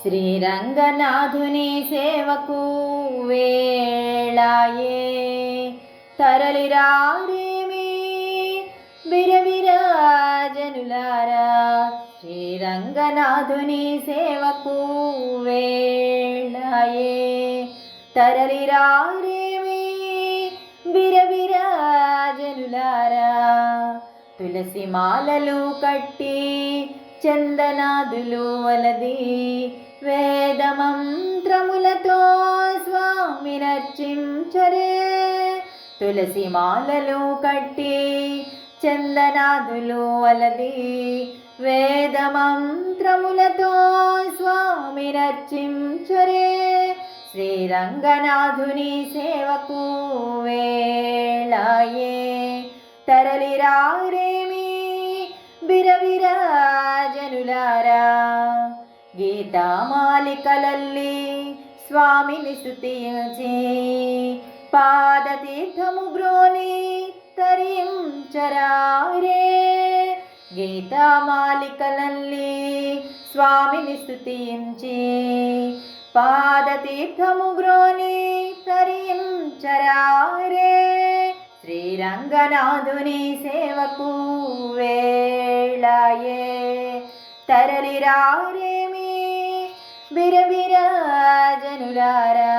శ్రీరంగనాథుని సేవకు వేళాయే తరలిరారేమి బిరబిరాజనులారా. శ్రీరంగనాథుని సేవకు వేళాయే తరలిరారేమి బిరబిరాజనులారా. తులసి మాలలు కట్టి చందనాదులు వలది వేదమంత్రములతో స్వామినర్చించరే. తులసి మాలలు కట్టి చందనాదులు వలది వేదమంత్రములతో స్వామినర్చించరే. శ్రీరంగనాథుని సేవకు వేళాయే తరలిరారేమి బిరబిరాజనులారా. గీతామాలికలల్లి స్వామిని స్తుతించి పాదతీర్థము గ్రోని తరించరారే. గీతామాలికలల్లి స్వామిని స్తుతించి పాదతీర్థము గ్రోని తరించరారే. శ్రీరంగనాథుని సేవకు వేళాయే తరలిరారేమి బిరబిరాజనులారా.